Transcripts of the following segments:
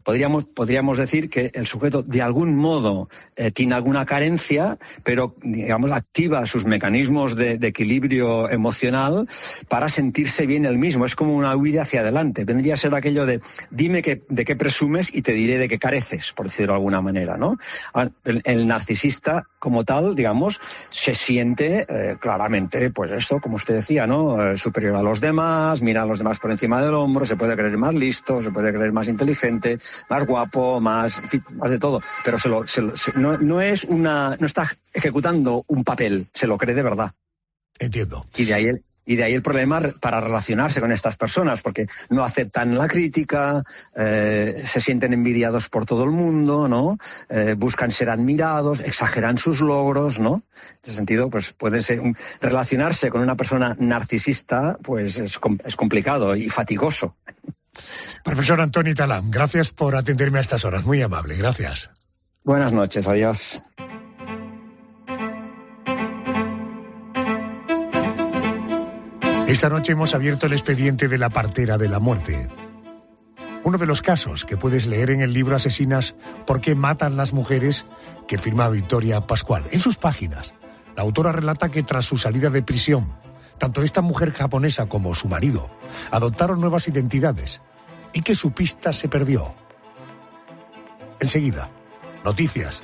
podríamos decir que el sujeto de algún modo tiene alguna carencia, pero digamos activa sus mecanismos de equilibrio emocional para sentirse bien él mismo. Es como una huida hacia adelante. Vendría a ser aquello de dime de qué presumes y te diré de qué careces, por decirlo de alguna manera, ¿no? El narcisista como tal, digamos, se siente claramente, pues esto, como usted decía, ¿no? Superior a los demás, mira a los demás por encima del hombro, se puede creer más listo, se puede creer más inteligente, más guapo, más de todo, pero no está ejecutando un papel, se lo cree de verdad. Entiendo. Y de ahí el problema para relacionarse con estas personas, porque no aceptan la crítica, se sienten envidiados por todo el mundo, ¿no? Buscan ser admirados, exageran sus logros, ¿no? En ese sentido, pues puede ser relacionarse con una persona narcisista, pues es complicado y fatigoso. Profesor Antoni Talam, gracias por atenderme a estas horas. Muy amable, gracias. Buenas noches, adiós. Esta noche hemos abierto el expediente de la partera de la muerte. Uno de los casos que puedes leer en el libro Asesinas, ¿por qué matan las mujeres?, que firma Victoria Pascual. En sus páginas, la autora relata que tras su salida de prisión, tanto esta mujer japonesa como su marido adoptaron nuevas identidades y que su pista se perdió. Enseguida, noticias.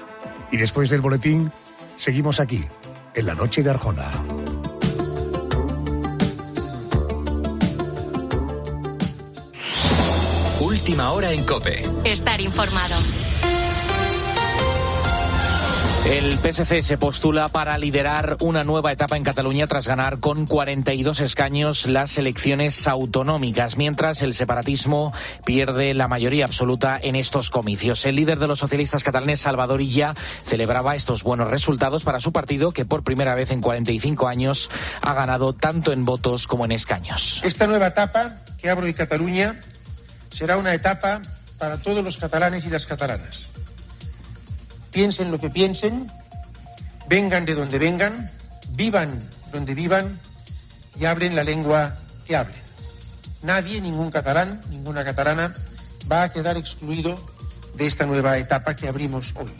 Y después del boletín, seguimos aquí, en la noche de Arjona. Última hora en COPE. Estar informado. El PSC se postula para liderar una nueva etapa en Cataluña tras ganar con 42 escaños las elecciones autonómicas, mientras el separatismo pierde la mayoría absoluta en estos comicios. El líder de los socialistas catalanes, Salvador Illa, celebraba estos buenos resultados para su partido, que por primera vez en 45 años ha ganado tanto en votos como en escaños. Esta nueva etapa que abro en Cataluña será una etapa para todos los catalanes y las catalanas. Piensen lo que piensen, vengan de donde vengan, vivan donde vivan y hablen la lengua que hablen. Nadie, ningún catalán, ninguna catalana va a quedar excluido de esta nueva etapa que abrimos hoy.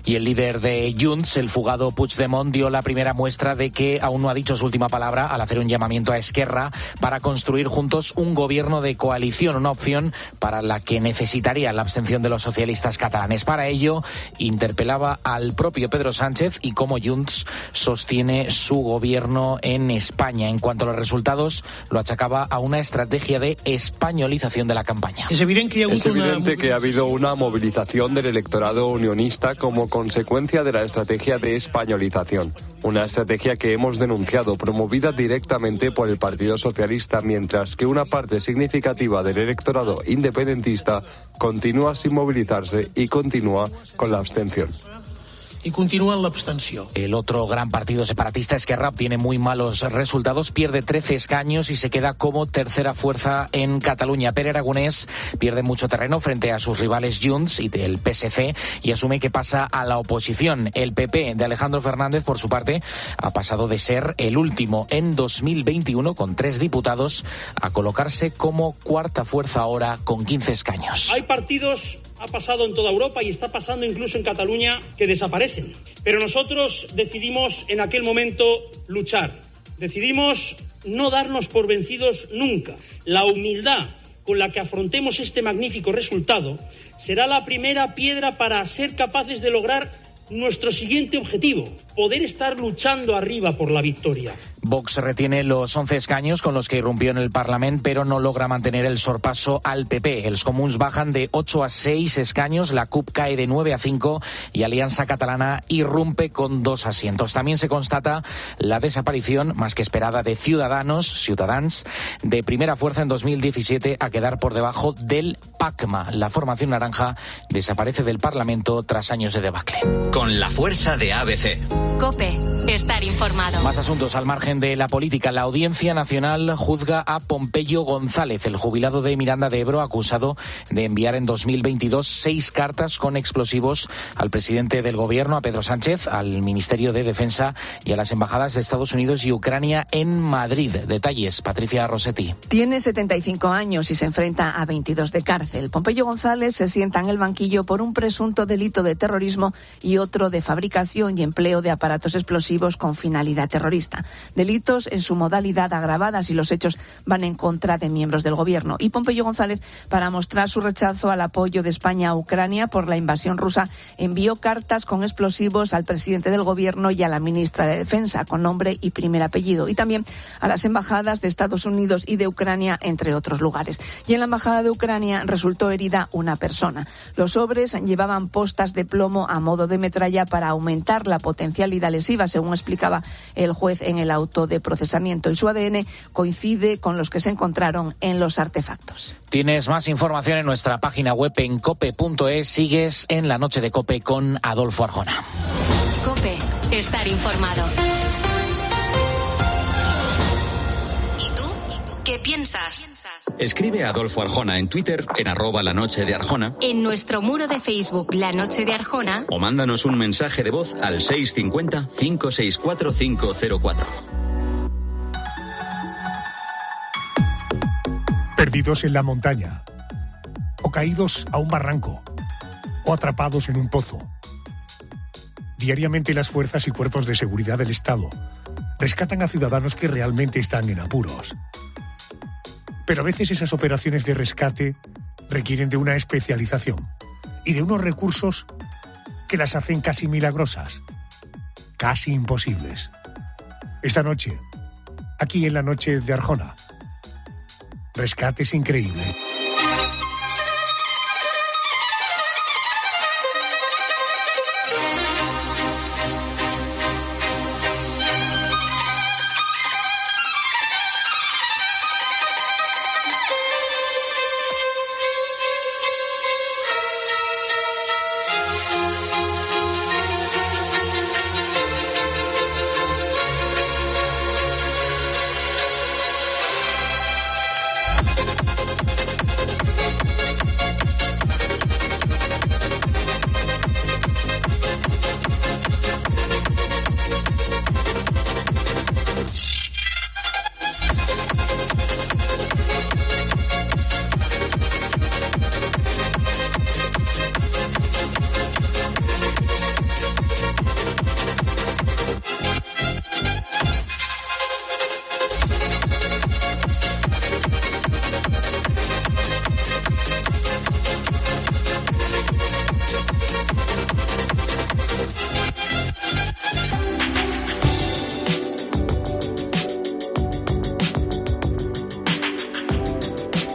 Y el líder de Junts, el fugado Puigdemont, dio la primera muestra de que aún no ha dicho su última palabra al hacer un llamamiento a Esquerra para construir juntos un gobierno de coalición, una opción para la que necesitaría la abstención de los socialistas catalanes. Para ello, interpelaba al propio Pedro Sánchez y cómo Junts sostiene su gobierno en España. En cuanto a los resultados, lo achacaba a una estrategia de españolización de la campaña. Es evidente que ha habido una movilización del electorado unionista como consecuencia de la estrategia de españolización. Una estrategia que hemos denunciado, promovida directamente por el Partido Socialista, mientras que una parte significativa del electorado independentista continúa sin movilizarse y continúa con la abstención. Y continúa en la abstención. El otro gran partido separatista, Esquerra, obtiene muy malos resultados, pierde 13 escaños y se queda como tercera fuerza en Cataluña. Pere Aragonés pierde mucho terreno frente a sus rivales Junts y del PSC y asume que pasa a la oposición. El PP de Alejandro Fernández, por su parte, ha pasado de ser el último en 2021 con 3 diputados a colocarse como cuarta fuerza ahora con 15 escaños. Hay partidos, ha pasado en toda Europa y está pasando incluso en Cataluña, que desaparecen. Pero nosotros decidimos en aquel momento luchar. Decidimos no darnos por vencidos nunca. La humildad con la que afrontemos este magnífico resultado será la primera piedra para ser capaces de lograr nuestro siguiente objetivo, poder estar luchando arriba por la victoria. Vox retiene los 11 escaños con los que irrumpió en el Parlamento, pero no logra mantener el sorpaso al PP. Els Comuns bajan de 8 a 6 escaños, la CUP cae de 9 a 5 y Alianza Catalana irrumpe con 2 asientos. También se constata la desaparición, más que esperada, de Ciudadans, de primera fuerza en 2017 a quedar por debajo del PACMA. La formación naranja desaparece del Parlamento tras años de debacle. Con la fuerza de ABC. COPE. estar informado. Más asuntos al margen de la política. La Audiencia Nacional juzga a Pompeyo González, el jubilado de Miranda de Ebro, acusado de enviar en 2022 6 cartas con explosivos al presidente del Gobierno, a Pedro Sánchez, al Ministerio de Defensa y a las embajadas de Estados Unidos y Ucrania en Madrid. Detalles, Patricia Rossetti. Tiene 75 años y se enfrenta a 22 de cárcel. Pompeyo González se sienta en el banquillo por un presunto delito de terrorismo y otro de fabricación y empleo de aparatos explosivos con finalidad terrorista. Delitos en su modalidad agravadas y los hechos van en contra de miembros del Gobierno. Y Pompeyo González, para mostrar su rechazo al apoyo de España a Ucrania por la invasión rusa, envió cartas con explosivos al presidente del Gobierno y a la ministra de Defensa, con nombre y primer apellido, y también a las embajadas de Estados Unidos y de Ucrania, entre otros lugares. Y en la embajada de Ucrania resultó herida una persona. Los sobres llevaban postas de plomo a modo de metralla para aumentar la potencialidad lesiva, según explicaba el juez en el auto de procesamiento, y su ADN coincide con los que se encontraron en los artefactos. Tienes más información en nuestra página web en cope.es. Sigues en La Noche de Cope con Adolfo Arjona. Cope, estar informado. ¿Y tú? ¿Qué piensas? Escribe a Adolfo Arjona en Twitter, en @lanochedearjona. En nuestro muro de Facebook, La Noche de Arjona. O mándanos un mensaje de voz al 650 564 504. Perdidos en la montaña, o caídos a un barranco, o atrapados en un pozo. Diariamente las fuerzas y cuerpos de seguridad del Estado rescatan a ciudadanos que realmente están en apuros. Pero a veces esas operaciones de rescate requieren de una especialización y de unos recursos que las hacen casi milagrosas, casi imposibles. Esta noche, aquí en La Noche de Arjona, rescates increíbles.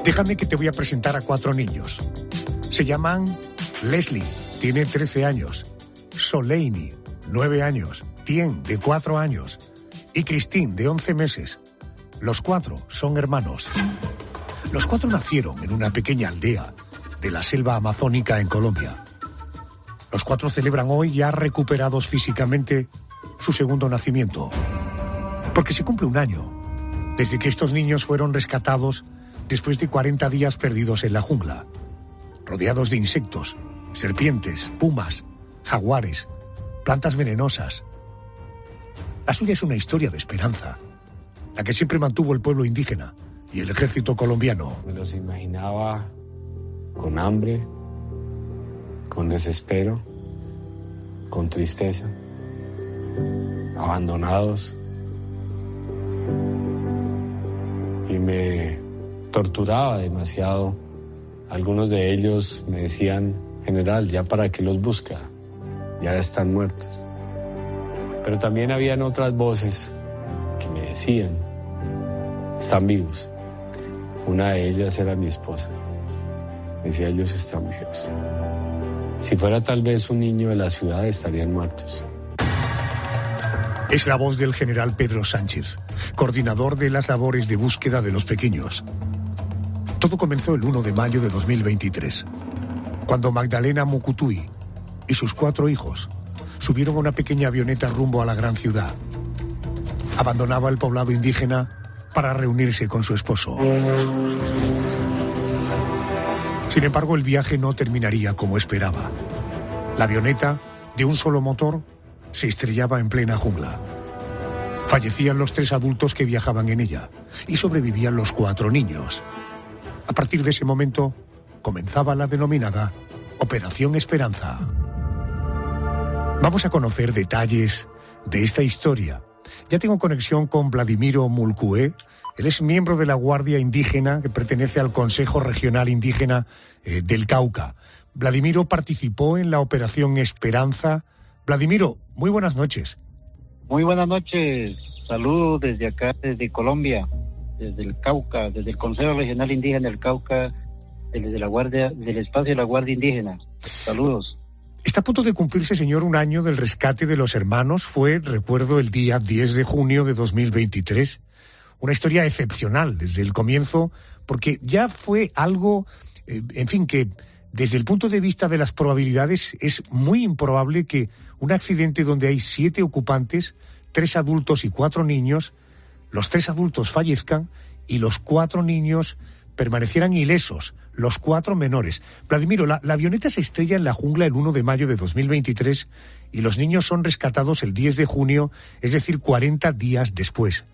Déjame que te voy a presentar a 4 niños. Se llaman Leslie, tiene 13 años, Soleini, 9 años, Tien, de 4 años, y Christine, de 11 meses. Los 4 son hermanos. Los 4 nacieron en una pequeña aldea de la selva amazónica en Colombia. Los 4 celebran hoy, ya recuperados físicamente, su segundo nacimiento. Porque se cumple un año desde que estos niños fueron rescatados después de 40 días perdidos en la jungla, rodeados de insectos, serpientes, pumas, jaguares, plantas venenosas. La suya es una historia de esperanza, la que siempre mantuvo el pueblo indígena y el ejército colombiano. Me los imaginaba con hambre, con desespero, con tristeza, abandonados, y me torturaba demasiado. Algunos de ellos me decían: general, ¿ya para qué los busca? Ya están muertos. Pero también habían otras voces que me decían: están vivos. Una de ellas era mi esposa. Decía: ellos están vivos. Si fuera tal vez un niño de la ciudad, estarían muertos. Es la voz del general Pedro Sánchez, coordinador de las labores de búsqueda de los pequeños. Todo comenzó el 1 de mayo de 2023, cuando Magdalena Mucutui y sus 4 hijos subieron a una pequeña avioneta rumbo a la gran ciudad. abandonaba el poblado indígena para reunirse con su esposo. Sin embargo, el viaje no terminaría como esperaba. La avioneta, de un solo motor, se estrellaba en plena jungla. Fallecían los 3 adultos que viajaban en ella y sobrevivían los 4 niños. A partir de ese momento, comenzaba la denominada Operación Esperanza. Vamos a conocer detalles de esta historia. Ya tengo conexión con Vladimiro Mulcué. Él es miembro de la Guardia Indígena que pertenece al Consejo Regional Indígena del Cauca. Vladimiro participó en la Operación Esperanza. Vladimiro, muy buenas noches. Muy buenas noches. Saludos desde acá, desde Colombia, desde el Cauca, desde el Consejo Regional Indígena del Cauca, desde la Guardia, del espacio de la Guardia Indígena. Saludos. Está a punto de cumplirse, señor, un año del rescate de los hermanos. Fue, recuerdo, el día 10 de junio de 2023. Una historia excepcional desde el comienzo, porque ya fue algo, en fin, que desde el punto de vista de las probabilidades es muy improbable que un accidente donde hay 7 ocupantes, 3 adultos y 4 niños, los 3 adultos fallezcan y los 4 niños permanecieran ilesos, los 4 menores. Vladimiro, la avioneta se estrella en la jungla el 1 de mayo de 2023 y los niños son rescatados el 10 de junio, es decir, 40 días después.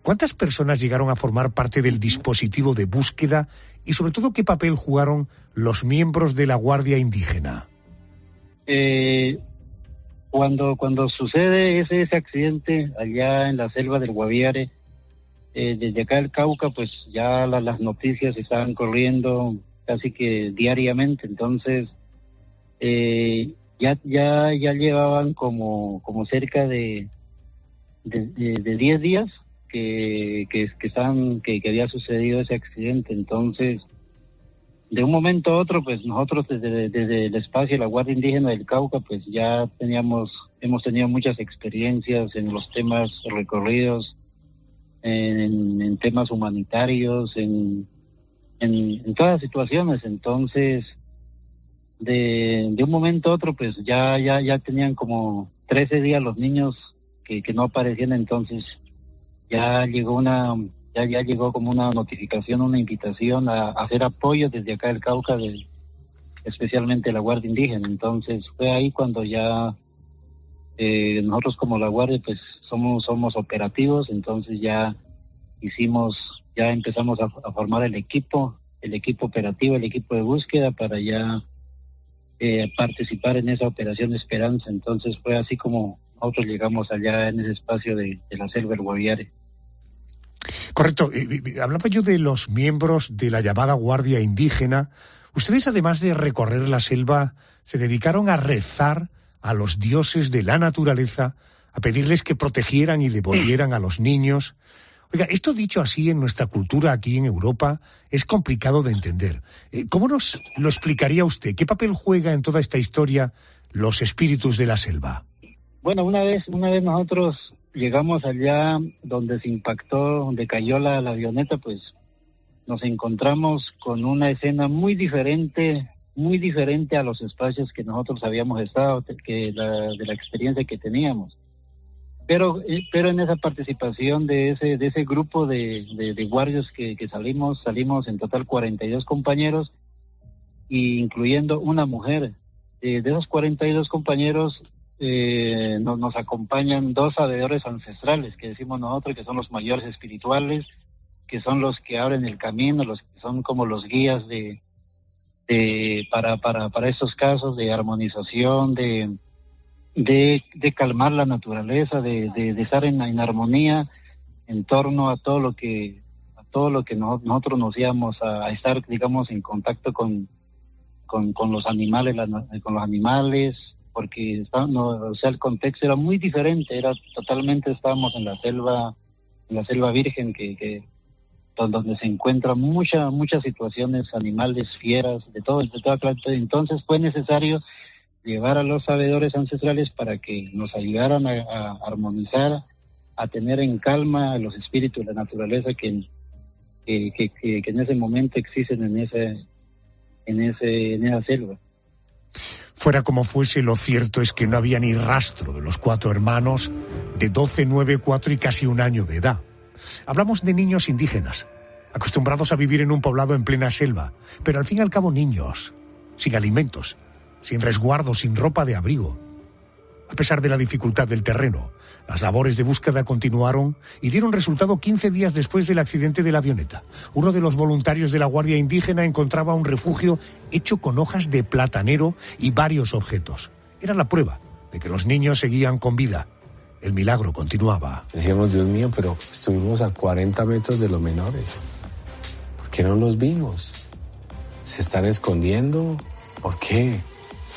¿Cuántas personas llegaron a formar parte del dispositivo de búsqueda y, sobre todo, qué papel jugaron los miembros de la Guardia Indígena? Cuando sucede ese accidente allá en la selva del Guaviare, desde acá del Cauca, pues ya las noticias estaban corriendo casi que diariamente. Entonces ya llevaban como cerca de 10 días que había sucedido ese accidente. Entonces, de un momento a otro, pues nosotros desde el espacio de la Guardia Indígena del Cauca, pues ya hemos tenido muchas experiencias en los temas recorridos, en temas humanitarios, en todas las situaciones. Entonces, de un momento a otro, pues ya tenían como 13 días los niños que no aparecían. Entonces ya llegó como una notificación, una invitación a hacer apoyo desde acá del Cauca, especialmente la Guardia Indígena. Entonces fue ahí cuando ya nosotros como la Guardia pues somos operativos. Entonces ya empezamos a formar el equipo operativo, el equipo de búsqueda para ya participar en esa Operación Esperanza. Entonces fue así como nosotros llegamos allá en ese espacio de la selva del Guaviare. Correcto. Hablaba yo de los miembros de la llamada Guardia Indígena. Ustedes, además de recorrer la selva, se dedicaron a rezar a los dioses de la naturaleza, a pedirles que protegieran y devolvieran a los niños. Oiga, esto dicho así en nuestra cultura aquí en Europa es complicado de entender. ¿Cómo nos lo explicaría usted? ¿Qué papel juega en toda esta historia los espíritus de la selva? Bueno, una vez nosotros llegamos allá donde se impactó, donde cayó la avioneta, pues nos encontramos con una escena muy diferente a los espacios que nosotros habíamos estado, de la experiencia que teníamos. Pero en esa participación de ese grupo de guardias que salimos en total 42 compañeros, incluyendo una mujer. De esos 42 compañeros nos acompañan 2 sabedores ancestrales, que decimos nosotros, que son los mayores espirituales, que son los que abren el camino, los que son como los guías para estos casos de armonización, de calmar la naturaleza, de estar en armonía en torno a todo lo que nosotros nos íbamos a estar, digamos, en contacto con los animales, porque el contexto era muy diferente, estábamos en la selva virgen, donde se encuentran muchas situaciones animales, fieras, de toda clase. Entonces fue necesario llevar a los sabedores ancestrales para que nos ayudaran a armonizar, a tener en calma a los espíritus de la naturaleza que en ese momento existen en esa selva. Fuera como fuese, lo cierto es que no había ni rastro de los 4 hermanos de 12, 9, 4 y casi 1 año de edad. Hablamos de niños indígenas, acostumbrados a vivir en un poblado en plena selva, pero al fin y al cabo niños, sin alimentos, sin resguardo, sin ropa de abrigo. A pesar de la dificultad del terreno, las labores de búsqueda continuaron y dieron resultado 15 días después del accidente de la avioneta. Uno de los voluntarios de la Guardia Indígena encontraba un refugio hecho con hojas de platanero y varios objetos. Era la prueba de que los niños seguían con vida. El milagro continuaba. Decíamos, Dios mío, pero estuvimos a 40 metros de los menores. ¿Por qué no los vimos? ¿Se están escondiendo? ¿Por qué?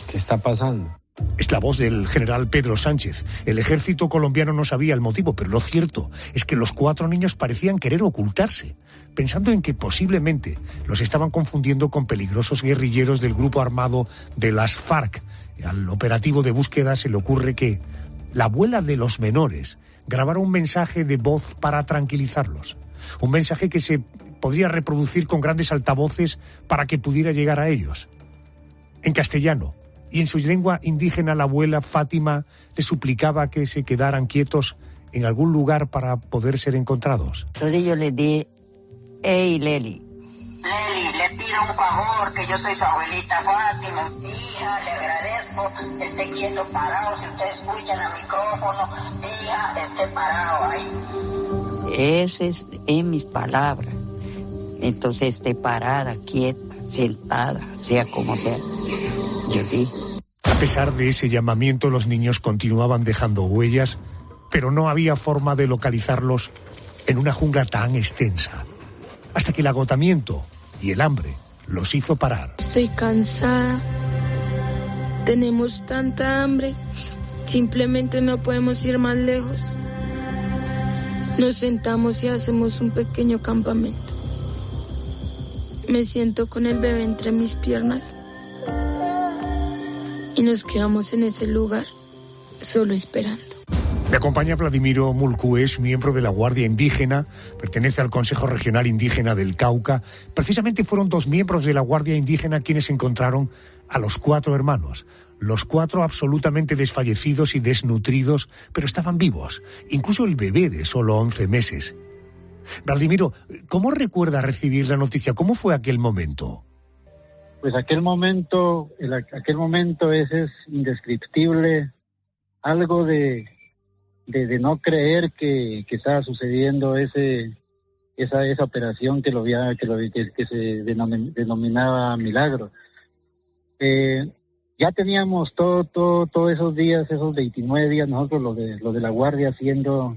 ¿Qué está pasando? Es la voz del general Pedro Sánchez. El ejército colombiano no sabía el motivo, pero lo cierto es que los 4 niños parecían querer ocultarse, pensando en que posiblemente los estaban confundiendo con peligrosos guerrilleros del grupo armado de las FARC. Al operativo de búsqueda se le ocurre que la abuela de los menores grabara un mensaje de voz para tranquilizarlos. Un mensaje que se podría reproducir con grandes altavoces para que pudiera llegar a ellos. En castellano. Y en su lengua indígena la abuela Fátima le suplicaba que se quedaran quietos en algún lugar para poder ser encontrados. Entonces yo le di, hey Leli, le pido un favor, que yo soy su abuelita Fátima. Hija, le agradezco, esté quieto parado, si usted escucha en el micrófono, hija, esté parado ahí. Ese es en mis palabras. Entonces esté parada, quieta, sentada, sea como sea. Yo dije. A pesar de ese llamamiento, los niños continuaban dejando huellas, pero no había forma de localizarlos en una jungla tan extensa. Hasta que el agotamiento y el hambre los hizo parar. Estoy cansada. Tenemos tanta hambre. Simplemente no podemos ir más lejos. Nos sentamos y hacemos un pequeño campamento. Me siento con el bebé entre mis piernas. Y nos quedamos en ese lugar, solo esperando. Me acompaña Vladimiro Mulcues, miembro de la Guardia Indígena, pertenece al Consejo Regional Indígena del Cauca. Precisamente fueron 2 miembros de la Guardia Indígena quienes encontraron a los 4 hermanos. Los 4 absolutamente desfallecidos y desnutridos, pero estaban vivos. Incluso el bebé de solo 11 meses. Vladimiro, ¿cómo recuerda recibir la noticia? ¿Cómo fue aquel momento? Pues aquel momento ese es indescriptible, algo de no creer que estaba sucediendo esa operación que se denominaba milagro. Ya teníamos todos esos días, esos 29 días, nosotros los de la Guardia haciendo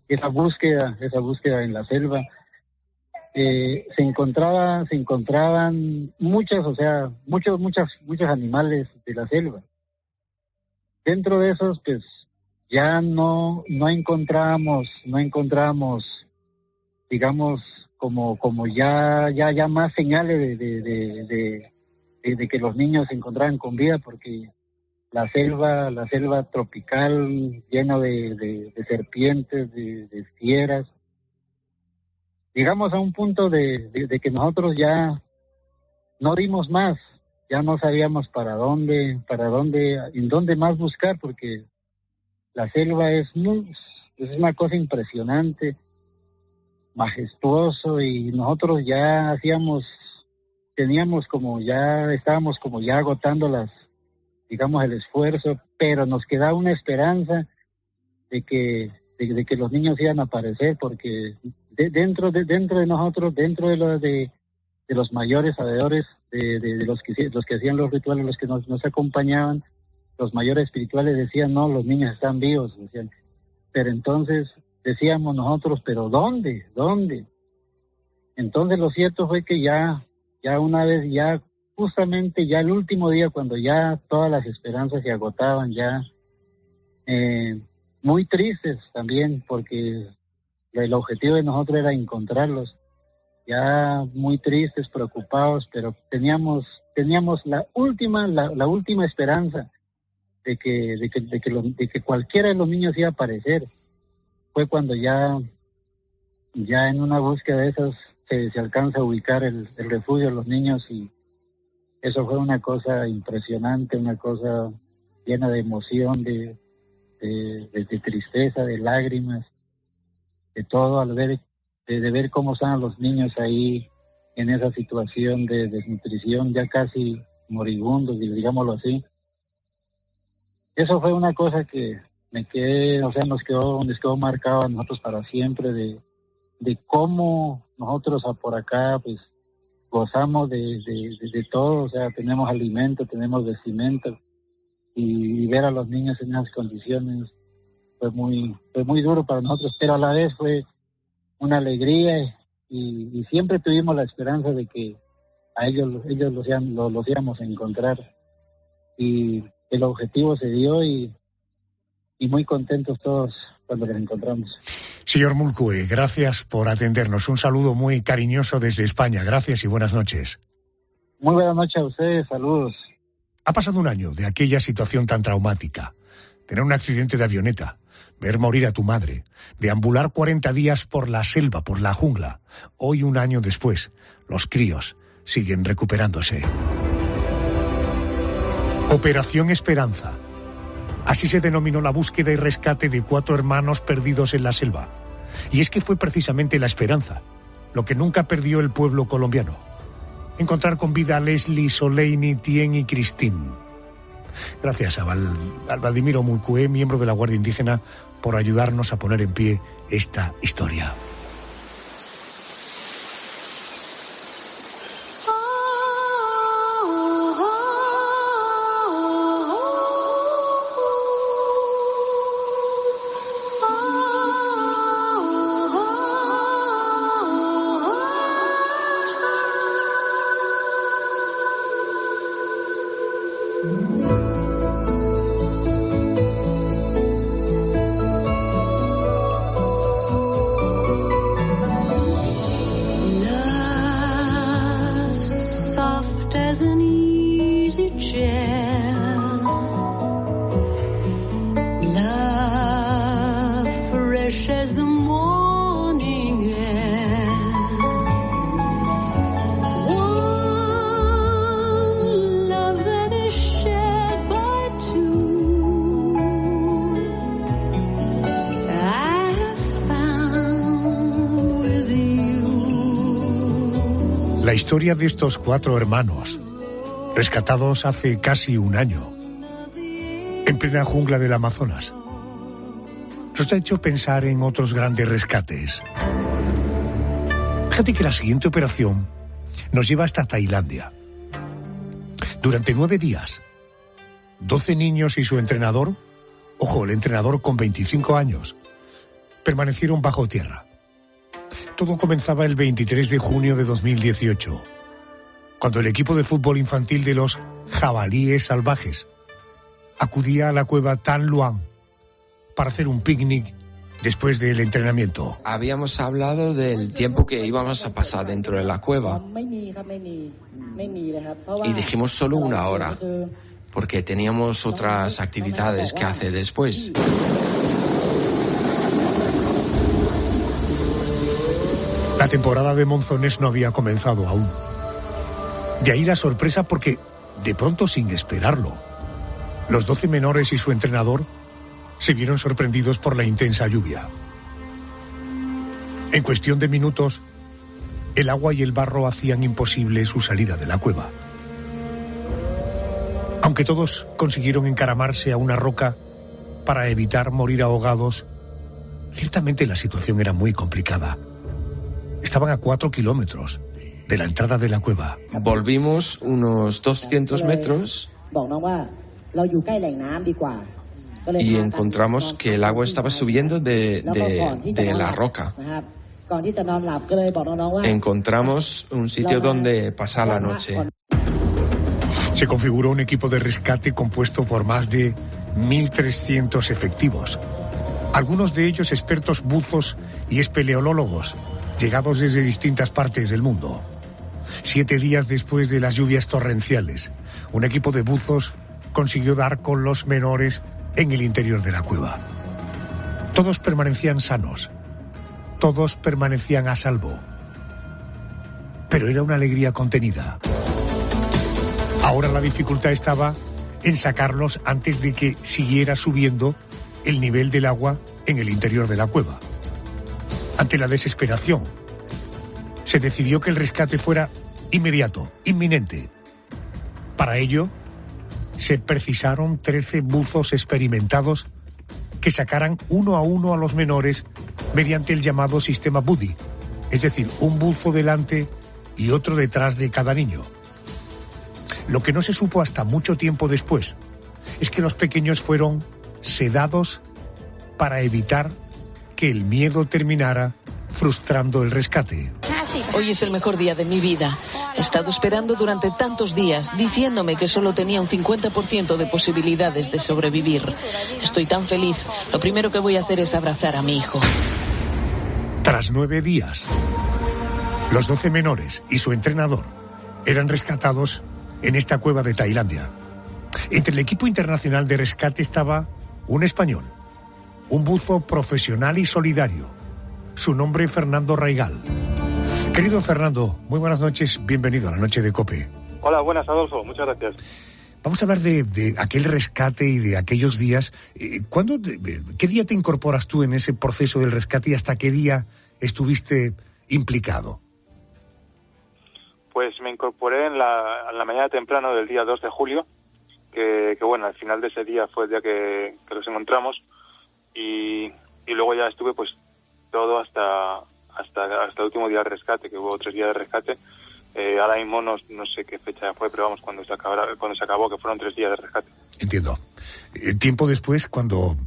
esa búsqueda en la selva. Se encontraban muchos animales de la selva. Dentro de esos, pues, ya no encontrábamos, digamos, como ya más señales de que los niños se encontraban con vida, porque la selva tropical llena de serpientes, de fieras. Llegamos a un punto de que nosotros ya no dimos más, ya no sabíamos en dónde más buscar, porque la selva es una cosa impresionante, majestuoso, y nosotros ya estábamos como ya agotando el esfuerzo, pero nos quedaba una esperanza de que los niños iban a aparecer, porque dentro de nosotros, dentro de los mayores sabedores, de los que hacían los rituales, los que nos acompañaban, los mayores espirituales decían, no, los niños están vivos, decían. Pero entonces decíamos nosotros, ¿pero dónde? Entonces lo cierto fue que ya una vez, ya justamente ya el último día, cuando ya todas las esperanzas se agotaban, ya muy tristes también, porque el objetivo de nosotros era encontrarlos, ya muy tristes, preocupados, pero teníamos la última esperanza de que cualquiera de los niños iba a aparecer. Fue cuando ya en una búsqueda de esas se alcanza a ubicar el refugio de los niños, y Eso fue una cosa impresionante, una cosa llena de emoción, de tristeza, de lágrimas, de todo, al ver, de ver cómo estaban los niños ahí en esa situación de desnutrición, ya casi moribundos, digámoslo así. Eso fue una cosa que nos quedó marcado a nosotros para siempre, de cómo nosotros por acá pues gozamos de todo, o sea, tenemos alimento, tenemos vestimenta, y ver a los niños en esas condiciones fue muy duro para nosotros, pero a la vez fue una alegría, y siempre tuvimos la esperanza de que a ellos los íbamos a encontrar, y el objetivo se dio, y muy contentos todos cuando los encontramos. Señor Mulcue, gracias por atendernos. Un saludo muy cariñoso desde España. Gracias y buenas noches. Muy buenas noches a ustedes, saludos. Ha pasado un año de aquella situación tan traumática. Tener un accidente de avioneta, ver morir a tu madre, deambular 40 días por la selva, por la jungla. Hoy, un año después, los críos siguen recuperándose. Operación Esperanza. Así se denominó la búsqueda y rescate de 4 hermanos perdidos en la selva. Y es que fue precisamente la esperanza lo que nunca perdió el pueblo colombiano. Encontrar con vida a Leslie, Soleini, Tien y Cristín. Gracias a Valdimiro Mulcue, miembro de la Guardia Indígena, por ayudarnos a poner en pie esta historia. La historia de estos 4 hermanos, rescatados hace casi un año, en plena jungla del Amazonas, nos ha hecho pensar en otros grandes rescates. Fíjate que la siguiente operación nos lleva hasta Tailandia. Durante 9 días, 12 niños y su entrenador, ojo, el entrenador con 25 años, permanecieron bajo tierra. Todo comenzaba el 23 de junio de 2018, cuando el equipo de fútbol infantil de los jabalíes salvajes acudía a la cueva Tan Luang para hacer un picnic después del entrenamiento. Habíamos hablado del tiempo que íbamos a pasar dentro de la cueva y dijimos solo 1 hora, porque teníamos otras actividades que hacer después. La temporada de monzones no había comenzado aún. De ahí la sorpresa porque, de pronto sin esperarlo, los 12 menores y su entrenador se vieron sorprendidos por la intensa lluvia. En cuestión de minutos, el agua y el barro hacían imposible su salida de la cueva. Aunque todos consiguieron encaramarse a una roca para evitar morir ahogados, ciertamente la situación era muy complicada. Estaban a 4 kilómetros de la entrada de la cueva. Volvimos unos 200 metros y encontramos que el agua estaba subiendo de la roca. Encontramos un sitio donde pasar la noche. Se configuró un equipo de rescate compuesto por más de 1.300 efectivos. Algunos de ellos expertos buzos y espeleólogos, llegados desde distintas partes del mundo. 7 días después de las lluvias torrenciales, un equipo de buzos consiguió dar con los menores en el interior de la cueva. Todos permanecían sanos, todos permanecían a salvo, pero era una alegría contenida. Ahora la dificultad estaba en sacarlos antes de que siguiera subiendo el nivel del agua en el interior de la cueva. Ante la desesperación, se decidió que el rescate fuera inmediato, inminente. Para ello, se precisaron 13 buzos experimentados que sacaran uno a uno a los menores mediante el llamado sistema Buddy, es decir, un buzo delante y otro detrás de cada niño. Lo que no se supo hasta mucho tiempo después es que los pequeños fueron sedados para evitar que el miedo terminara frustrando el rescate. Hoy es el mejor día de mi vida. He estado esperando durante tantos días, diciéndome que solo tenía un 50% de posibilidades de sobrevivir. Estoy tan feliz. Lo primero que voy a hacer es abrazar a mi hijo. Tras 9 días, los 12 menores y su entrenador eran rescatados en esta cueva de Tailandia. Entre el equipo internacional de rescate estaba un español, un buzo profesional y solidario. Su nombre, Fernando Raigal. Querido Fernando, muy buenas noches, bienvenido a la Noche de COPE. Hola, buenas, Adolfo, muchas gracias. Vamos a hablar de aquel rescate y de aquellos días. ¿Qué día te incorporas tú en ese proceso del rescate y hasta qué día estuviste implicado? Pues me incorporé en la mañana temprano del día 2 de julio, que bueno, al final de ese día fue el día que los encontramos y luego ya estuve pues todo hasta el último día de rescate, que hubo 3 días de rescate. Ahora mismo no sé qué fecha fue, pero vamos, cuando se acabó, que fueron 3 días de rescate. Entiendo. Tiempo después, cuando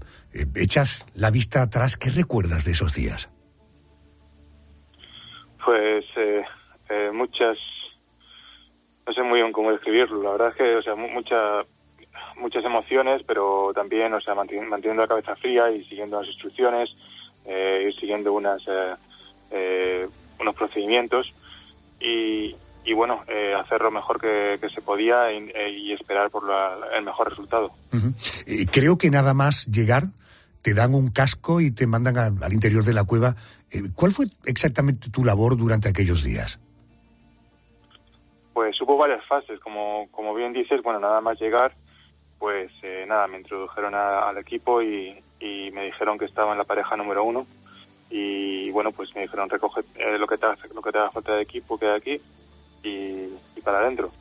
echas la vista atrás, ¿qué recuerdas de esos días? Pues muchas, no sé muy bien cómo describirlo. La verdad es que, o sea, muchas emociones, pero también, o sea, manteniendo la cabeza fría y siguiendo las instrucciones, ir siguiendo unos procedimientos y bueno, hacer lo mejor que se podía y esperar por el mejor resultado. Uh-huh. Creo que nada más llegar te dan un casco y te mandan al interior de la cueva. ¿Cuál fue exactamente tu labor durante aquellos días? Pues hubo varias fases, como bien dices. Bueno, nada más llegar, pues me introdujeron al equipo y me dijeron que estaba en la pareja número 1 y bueno, pues me dijeron recoge lo que te haga falta de equipo que hay aquí y para adentro.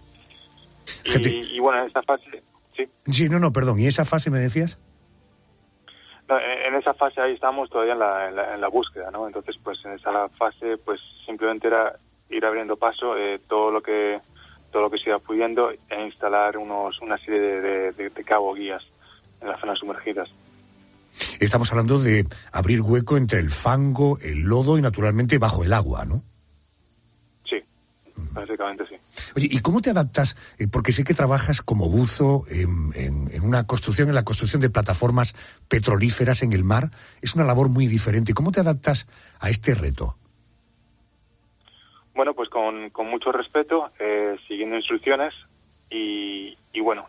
Y bueno, en esa fase, sí. Sí, perdón. ¿Y esa fase me decías? No, en esa fase ahí estábamos todavía en la búsqueda, ¿no? Entonces, pues en esa fase, pues simplemente era ir abriendo paso todo lo que se iba pudiendo e instalar una serie de cabo guías en las zonas sumergidas. Estamos hablando de abrir hueco entre el fango, el lodo y naturalmente bajo el agua, ¿no? Sí, básicamente sí. Oye, ¿y cómo te adaptas? Porque sé que trabajas como buzo en la construcción de plataformas petrolíferas en el mar. Es una labor muy diferente. ¿Cómo te adaptas a este reto? Bueno, pues con mucho respeto, siguiendo instrucciones y bueno,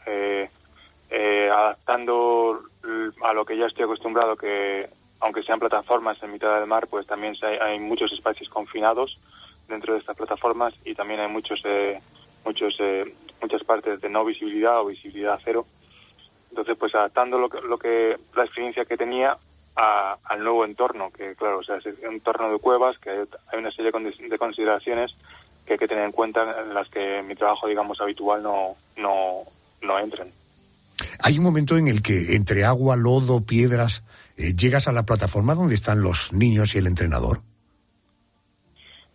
adaptando a lo que ya estoy acostumbrado, que aunque sean plataformas en mitad del mar, pues también hay muchos espacios confinados dentro de estas plataformas y también hay muchas partes de no visibilidad o visibilidad cero. Entonces, pues adaptando la experiencia que tenía al nuevo entorno, que claro, o sea, es un entorno de cuevas, que hay una serie de consideraciones que hay que tener en cuenta en las que mi trabajo, digamos, habitual no entran. Hay un momento en el que entre agua, lodo, piedras, llegas a la plataforma donde están los niños y el entrenador.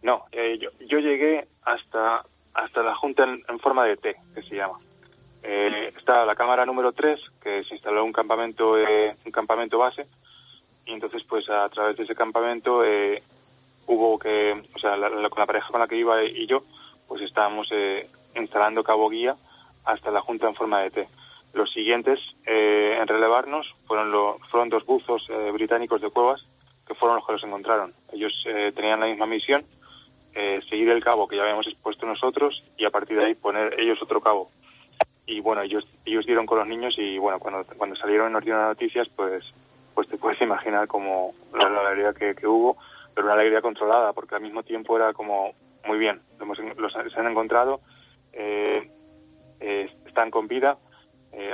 No, yo llegué hasta la junta en forma de T, que se llama. Está la cámara número 3, que se instaló un campamento base, y entonces pues a través de ese campamento hubo que, o sea, con la pareja con la que iba y yo, pues estábamos instalando cabo guía hasta la junta en forma de T. Los siguientes en relevarnos fueron 2 buzos británicos de cuevas, que fueron los que los encontraron. Ellos tenían la misma misión, seguir el cabo que ya habíamos expuesto nosotros y a partir de ahí poner ellos otro cabo. Y bueno, ellos dieron con los niños y bueno, cuando salieron y nos dieron las noticias, pues te puedes imaginar como la alegría que hubo, pero una alegría controlada, porque al mismo tiempo era como, muy bien, se han encontrado, están con vida.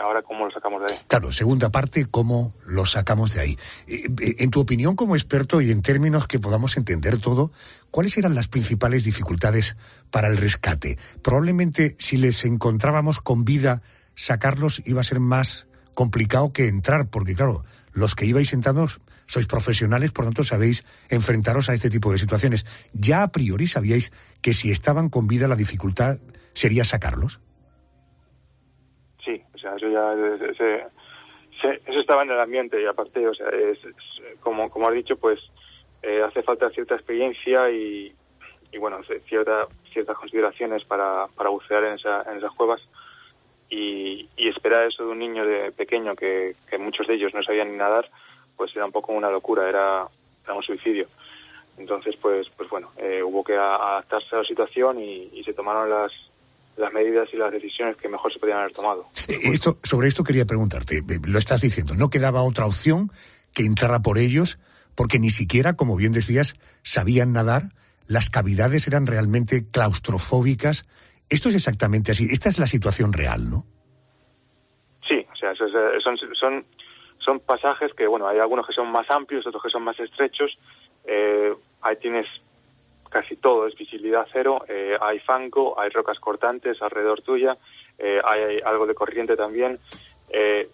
Ahora, ¿cómo los sacamos de ahí? Claro, segunda parte, ¿cómo los sacamos de ahí? En tu opinión, como experto y en términos que podamos entender todo, ¿cuáles eran las principales dificultades para el rescate? Probablemente, si les encontrábamos con vida, sacarlos iba a ser más complicado que entrar, porque claro, los que ibais entrando sois profesionales, por tanto sabéis enfrentaros a este tipo de situaciones. ¿Ya a priori sabíais que si estaban con vida la dificultad sería sacarlos? Sí, o sea, eso ya eso estaba en el ambiente, y aparte, o sea, como has dicho, pues hace falta cierta experiencia y bueno, ciertas consideraciones para bucear en esas cuevas, y esperar eso de un niño de pequeño que muchos de ellos no sabían ni nadar, pues era un poco una locura, era un suicidio. Entonces, pues bueno, hubo que adaptarse a la situación y se tomaron las medidas y las decisiones que mejor se podían haber tomado. Sobre esto quería preguntarte, lo estás diciendo, no quedaba otra opción que entrar a por ellos, porque ni siquiera, como bien decías, sabían nadar, las cavidades eran realmente claustrofóbicas. Esto es exactamente así, esta es la situación real, ¿no? Sí, o sea, son pasajes que, bueno, hay algunos que son más amplios, otros que son más estrechos, ahí tienes casi todo, es visibilidad cero, hay fango, hay rocas cortantes alrededor tuya, hay algo de corriente también,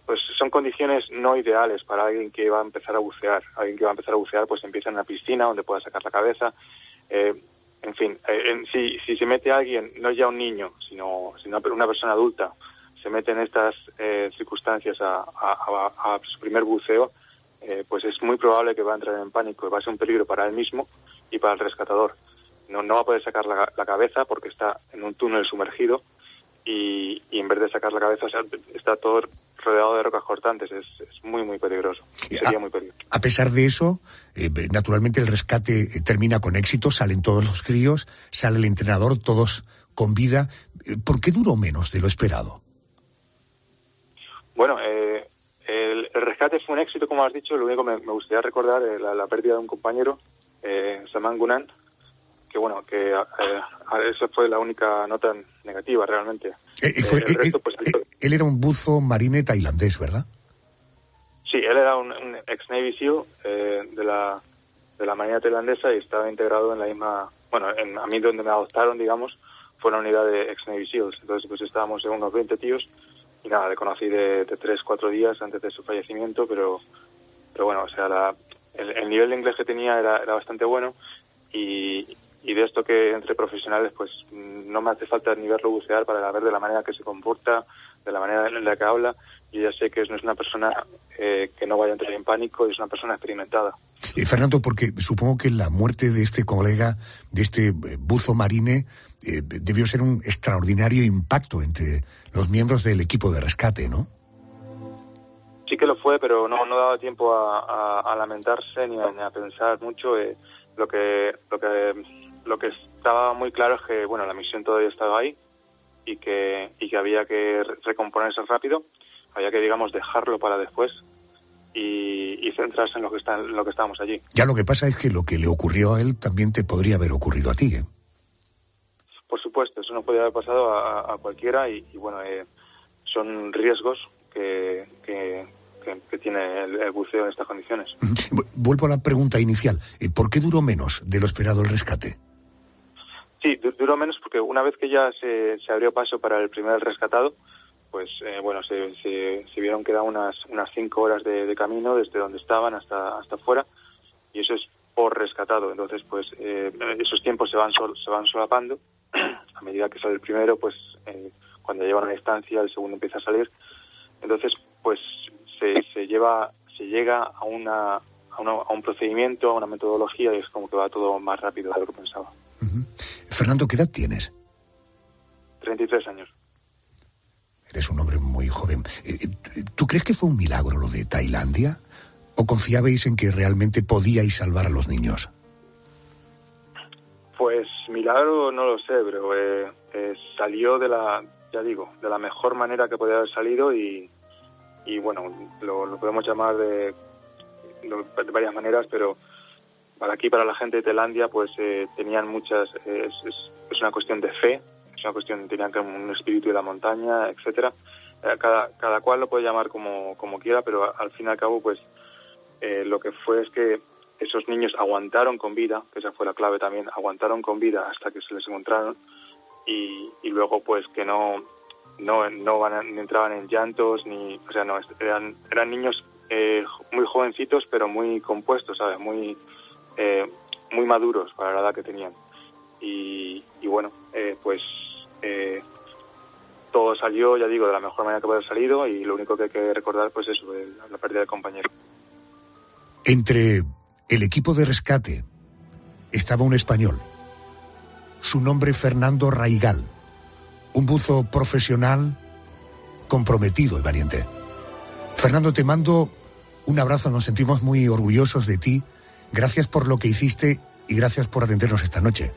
pues son condiciones no ideales para alguien que va a empezar a bucear. Alguien que va a empezar a bucear pues empieza en una piscina donde pueda sacar la cabeza, en fin, si se mete alguien, no ya un niño, sino una persona adulta, se mete en estas circunstancias a su primer buceo, pues es muy probable que va a entrar en pánico y va a ser un peligro para él mismo y para el rescatador. No va a poder sacar la cabeza porque está en un túnel sumergido y en vez de sacar la cabeza, o sea, está todo rodeado de rocas cortantes. Es muy, muy peligroso. Sería muy peligroso. A pesar de eso, naturalmente el rescate termina con éxito, salen todos los críos, sale el entrenador, todos con vida. ¿Por qué duró menos de lo esperado? Bueno, el rescate fue un éxito, como has dicho. Lo único que me gustaría recordar es la pérdida de un compañero, Saman Gunan, que bueno, que esa fue la única nota negativa realmente. Él era un buzo marine tailandés, ¿verdad? Sí, él era un ex-Navy SEAL de la marina tailandesa y estaba integrado en la misma... Bueno, a mí donde me adoptaron, digamos, fue una unidad de ex-Navy SEALs. Entonces pues estábamos en unos 20 tíos y nada, le conocí de 3-4 días antes de su fallecimiento, pero bueno, o sea, el nivel de inglés que tenía era bastante bueno y de esto que entre profesionales pues no me hace falta ni verlo bucear para ver de la manera que se comporta, de la manera en la que habla, y ya sé que no es una persona que no vaya a entrar en pánico, es una persona experimentada. Fernando, porque supongo que la muerte de este colega, de este buzo marine, debió ser un extraordinario impacto entre los miembros del equipo de rescate, ¿no? Sí que lo fue, pero no daba tiempo a lamentarse ni a pensar mucho. Lo que estaba muy claro es que bueno, la misión todavía estaba ahí y que había que recomponerse rápido, había que, digamos, dejarlo para después y centrarse en lo que estábamos allí. Ya, lo que pasa es que lo que le ocurrió a él también te podría haber ocurrido a ti, ¿eh? Por supuesto, eso no podía haber pasado a cualquiera y bueno, son riesgos que tiene el buceo en estas condiciones. Vuelvo a la pregunta inicial. ¿Por qué duró menos de lo esperado el rescate? Sí, duró menos porque una vez que ya se abrió paso para el primer rescatado, pues bueno, se vieron que eran unas 5 horas de camino desde donde estaban hasta afuera, y eso es por rescatado. Entonces, pues esos tiempos se van solapando. A medida que sale el primero, pues cuando lleva una distancia, el segundo empieza a salir. Entonces, pues se llega a un procedimiento, a una metodología, y es como que va todo más rápido de lo que pensaba. Uh-huh. Fernando, ¿qué edad tienes? 33 años. Eres un hombre muy joven. ¿Tú crees que fue un milagro lo de Tailandia? ¿O confiabais en que realmente podíais salvar a los niños? Pues milagro no lo sé, pero salió de la mejor manera que podía haber salido y bueno, lo podemos llamar de varias maneras, pero para la gente de Tailandia pues tenían muchas, es una cuestión de fe, es una cuestión, tenían un espíritu de la montaña, etcétera. Cada cual lo puede llamar como quiera, pero al fin y al cabo, pues lo que fue es que esos niños aguantaron con vida, que esa fue la clave también, aguantaron con vida hasta que se les encontraron, y luego pues que no entraban en llantos, eran niños muy jovencitos, pero muy compuestos, ¿sabes? Muy maduros para la edad que tenían. Y bueno, todo salió, ya digo, de la mejor manera que puede haber salido, y lo único que hay que recordar, pues eso, la pérdida del compañero. Entre el equipo de rescate estaba un español, su nombre Fernando Raigal, un buzo profesional, comprometido y valiente. Fernando, te mando un abrazo, nos sentimos muy orgullosos de ti, gracias por lo que hiciste y gracias por atendernos esta noche.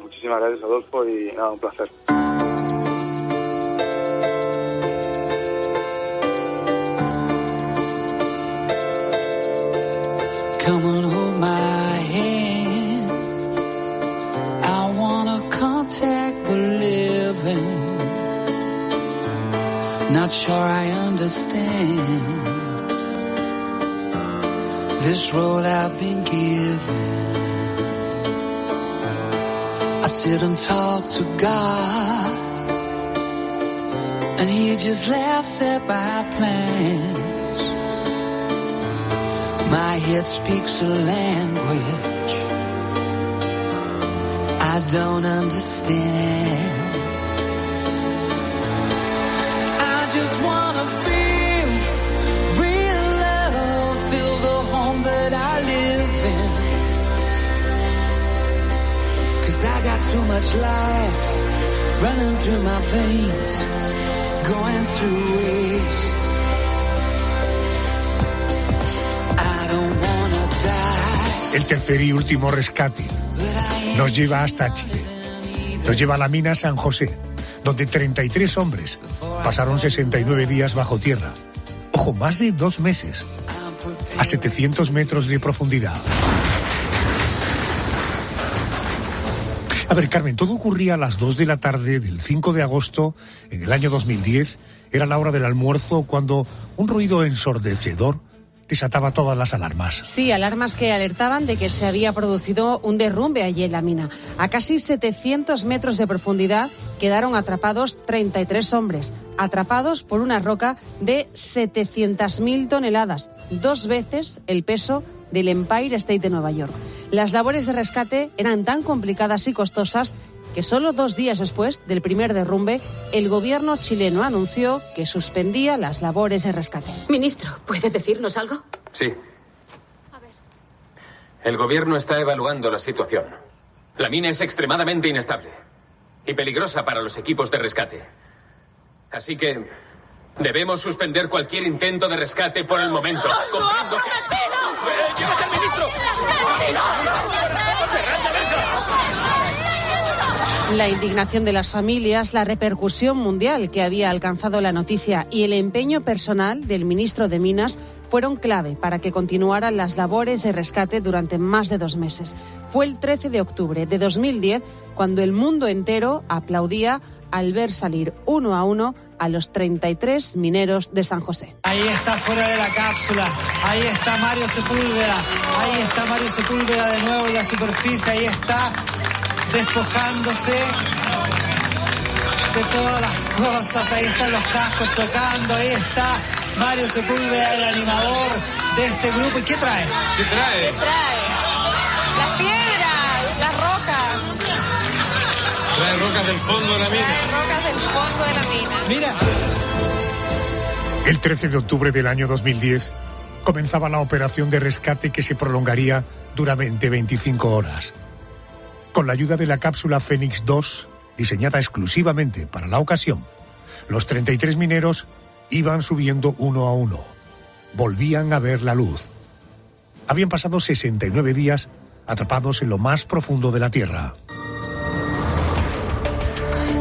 Muchísimas gracias, Adolfo, y un placer. Come on, hold my hand. I wanna contact the living. Not sure I understand this road I've been given. I sit and talk to God, and He just laughs at my plans. My head speaks a language I don't understand. I just wanna feel real love, feel the home that I live in. 'Cause I got too much life running through my veins, going through waste. El tercer y último rescate nos lleva hasta Chile. Nos lleva a la mina San José, donde 33 hombres pasaron 69 días bajo tierra. Ojo, más de 2 meses, a 700 metros de profundidad. A ver, Carmen, todo ocurría a las 2 de la tarde del 5 de agosto en el año 2010. Era la hora del almuerzo cuando un ruido ensordecedor desataba todas las alarmas. Sí, alarmas que alertaban de que se había producido un derrumbe allí en la mina. A casi 700 metros de profundidad quedaron atrapados 33 hombres, atrapados por una roca de 700.000 toneladas, 2 veces el peso del Empire State de Nueva York. Las labores de rescate eran tan complicadas y costosas que solo 2 días después del primer derrumbe, el gobierno chileno anunció que suspendía las labores de rescate. Ministro, ¿puede decirnos algo? Sí. El gobierno está evaluando la situación. La mina es extremadamente inestable y peligrosa para los equipos de rescate. Así que debemos suspender cualquier intento de rescate por el momento. Comprendo que... ¡Llévate al ministro! La indignación de las familias, la repercusión mundial que había alcanzado la noticia y el empeño personal del ministro de Minas fueron clave para que continuaran las labores de rescate durante más de 2 meses. Fue el 13 de octubre de 2010 cuando el mundo entero aplaudía al ver salir uno a uno a los 33 mineros de San José. Ahí está fuera de la cápsula, ahí está Mario Sepúlveda, de nuevo en la superficie, ahí está despojándose de todas las cosas, ahí están los cascos chocando, ahí está Mario Sepúlveda, el animador de este grupo. ¿Y qué trae? ¿Qué trae? Las piedras, las rocas. Trae rocas del fondo de la mina. Mira. El 13 de octubre del año 2010 comenzaba la operación de rescate que se prolongaría durante 25 horas. Con la ayuda de la cápsula Fénix 2, diseñada exclusivamente para la ocasión, los 33 mineros iban subiendo uno a uno. Volvían a ver la luz. Habían pasado 69 días atrapados en lo más profundo de la Tierra.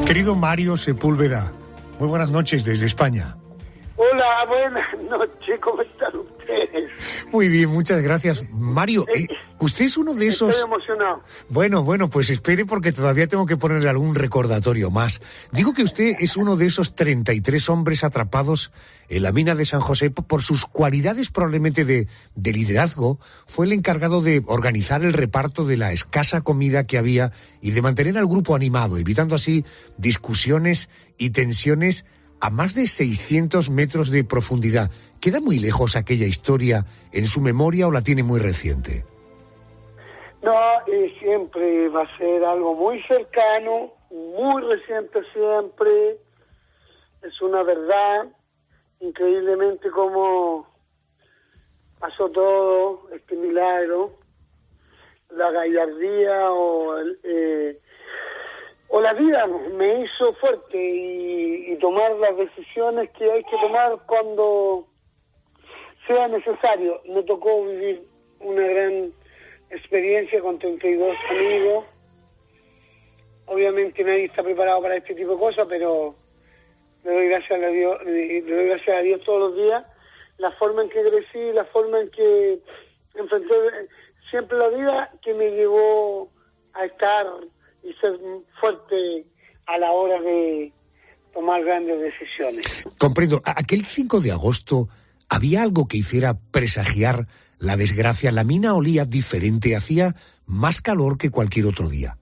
Querido Mario Sepúlveda, muy buenas noches desde España. Hola, buenas noches, ¿cómo están ustedes? Muy bien, muchas gracias. Mario, usted es uno de esos... Estoy emocionado. Bueno, pues espere porque todavía tengo que ponerle algún recordatorio más. Digo que usted es uno de esos 33 hombres atrapados en la mina de San José. Por sus cualidades probablemente de liderazgo, fue el encargado de organizar el reparto de la escasa comida que había y de mantener al grupo animado, evitando así discusiones y tensiones a más de 600 metros de profundidad. ¿Queda muy lejos aquella historia en su memoria o la tiene muy reciente? No, siempre va a ser algo muy cercano, muy reciente siempre. Es una verdad, increíblemente cómo pasó todo, este milagro, la gallardía o la vida me hizo fuerte y tomar las decisiones que hay que tomar cuando sea necesario. Me tocó vivir una gran experiencia con 32 amigos. Obviamente nadie está preparado para este tipo de cosas, pero le doy gracias a Dios todos los días. La forma en que crecí, la forma en que enfrenté siempre la vida que me llevó a estar y ser fuerte a la hora de tomar grandes decisiones. Comprendo. Aquel 5 de agosto, ¿había algo que hiciera presagiar la desgracia? La mina olía diferente, hacía más calor que cualquier otro día.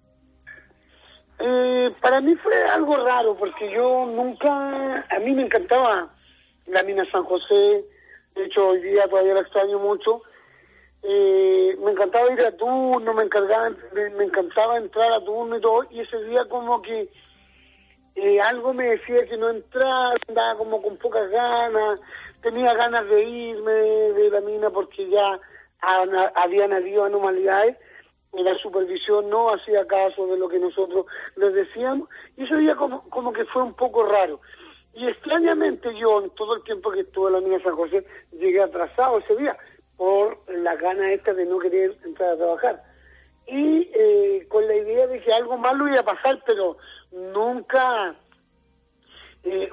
Para mí fue algo raro, porque yo nunca... A mí me encantaba la mina San José, de hecho hoy día todavía la extraño mucho. Me encantaba ir a turno, me encantaba entrar a turno y todo, y ese día como que algo me decía que no entrara, andaba como con pocas ganas, tenía ganas de irme de la mina porque ya habían habido anomalidades, la supervisión no hacía caso de lo que nosotros les decíamos, y ese día como que fue un poco raro. Y extrañamente yo, en todo el tiempo que estuve en la mina San José, llegué atrasado ese día, por la gana esta de no querer entrar a trabajar. Y con la idea de que algo malo iba a pasar, pero nunca...